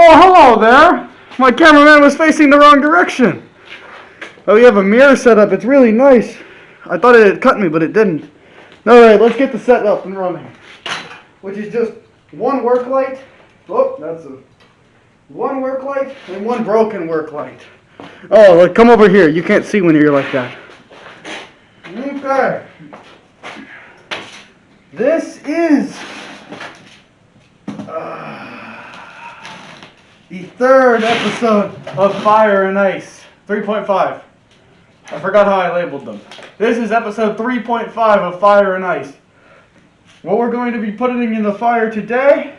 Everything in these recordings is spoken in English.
Oh, hello there. My cameraman was facing the wrong direction. Oh, we have a mirror set up. It's really nice. I thought it had cut me, but it didn't. Alright, let's get the set up and running. Which is just one work light. Oh, that's one work light and one broken work light. Oh, like, come over here. You can't see when you're like that. Okay. This is the third episode of Fire and Ice 3.5. I forgot how I labeled them. This is episode 3.5 of Fire and Ice. What we're going to be putting in the fire today,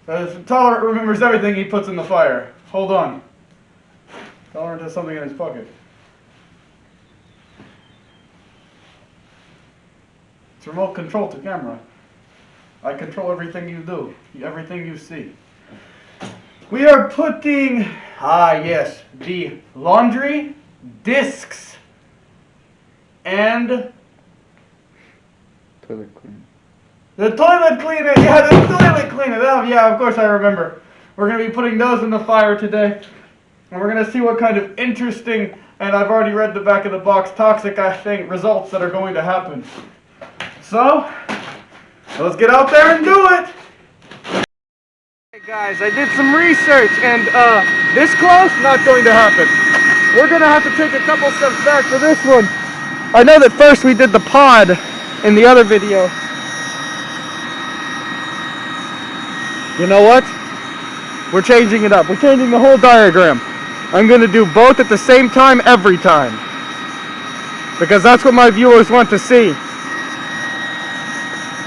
Tolerant remembers everything he puts in the fire. Hold on. Tolerant has something in his pocket. It's remote control to camera. I control everything you do, everything you see. We are putting, yes, the laundry, discs, and toilet cleaner. The toilet cleaner, yeah, the toilet cleaner. Oh, yeah, of course I remember. We're going to be putting those in the fire today. And we're going to see what kind of interesting, and I've already read the back of the box, toxic, I think, results that are going to happen. So, let's get out there and do it. Hey guys, I did some research, and this close, not going to happen. We're going to have to take a couple steps back for this one. I know that first we did the pod in the other video. You know what? We're changing it up. We're changing the whole diagram. I'm going to do both at the same time every time. Because that's what my viewers want to see.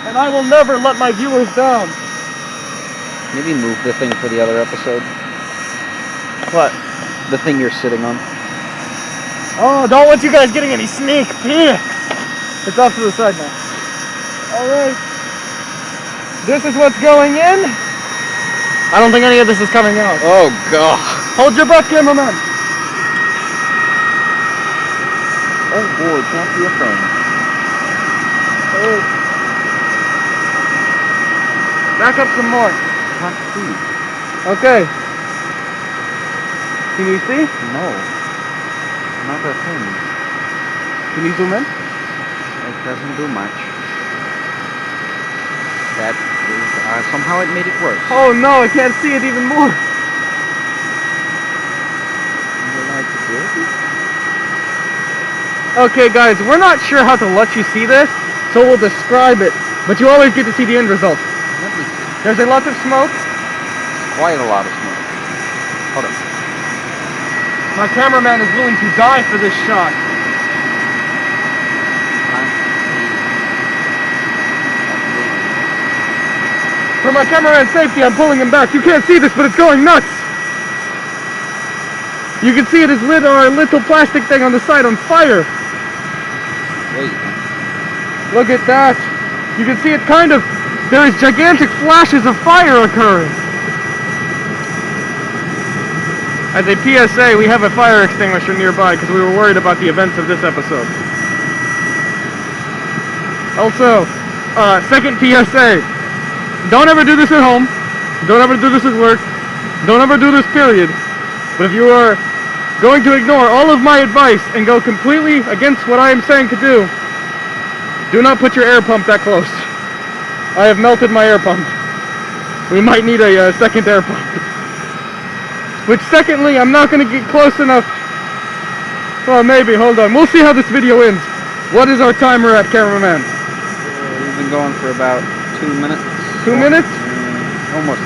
And I will never let my viewers down. Maybe move the thing for the other episode. What? The thing you're sitting on. Oh, don't want you guys getting any sneak peeks. It's off to the side now. Alright. This is what's going in. I don't think any of this is coming out. Oh, God. Hold your breath, cameraman. Oh, boy, can't see a thing. Oh. Back up some more. Can't see. Okay. Can you see? No. Not a thing. Can you zoom in? It doesn't do much. That is, somehow it made it worse. Oh no, I can't see it even more. Okay guys, we're not sure how to let you see this, so we'll describe it. But you always get to see the end result. There's a lot of smoke. Quite a lot of smoke. Hold on. My cameraman is willing to die for this shot. For my cameraman's safety, I'm pulling him back. You can't see this, but it's going nuts. You can see it has lit our little plastic thing on the side on fire. Wait. Look at that. You can see it kind of, there is gigantic flashes of fire occurring. As a PSA, we have a fire extinguisher nearby because we were worried about the events of this episode. Also, second PSA. Don't ever do this at home. Don't ever do this at work. Don't ever do this, period. But if you are going to ignore all of my advice and go completely against what I am saying to do not put your air pump that close. I have melted my air pump. We might need a second air pump. Which, secondly, I'm not going to get close enough. Well, maybe. Hold on. We'll see how this video ends. What is our timer at, cameraman? We've been going for about 2 minutes. 2 minutes? Almost.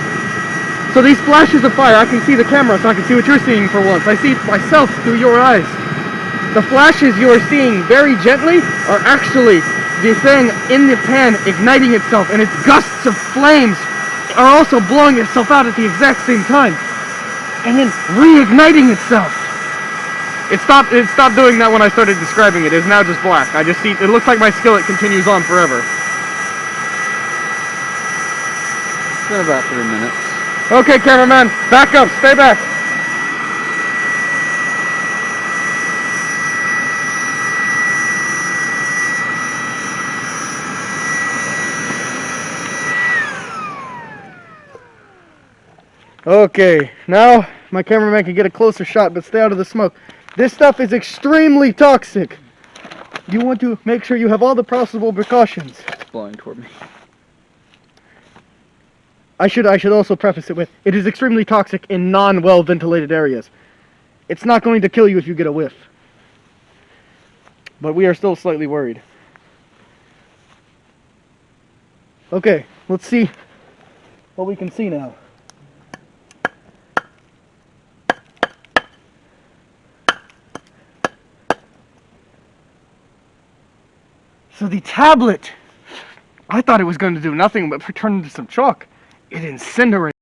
So these flashes of fire, I can see the camera, so I can see what you're seeing for once. I see myself through your eyes. The flashes you are seeing very gently are actually the thing in the pan igniting itself, and its gusts of flames are also blowing itself out at the exact same time. And then reigniting itself. It stopped doing that when I started describing it. It's now just black. I just see, it looks like my skillet continues on forever. It's been about 3 minutes. Okay, cameraman, back up, stay back. Okay, now my cameraman can get a closer shot, but stay out of the smoke. This stuff is extremely toxic. You want to make sure you have all the possible precautions. It's blowing toward me. I should also preface it with, it is extremely toxic in non-well ventilated areas. It's not going to kill you if you get a whiff. But we are still slightly worried. Okay, let's see what we can see now. So the tablet, I thought it was going to do nothing but turn into some chalk. It incinerated.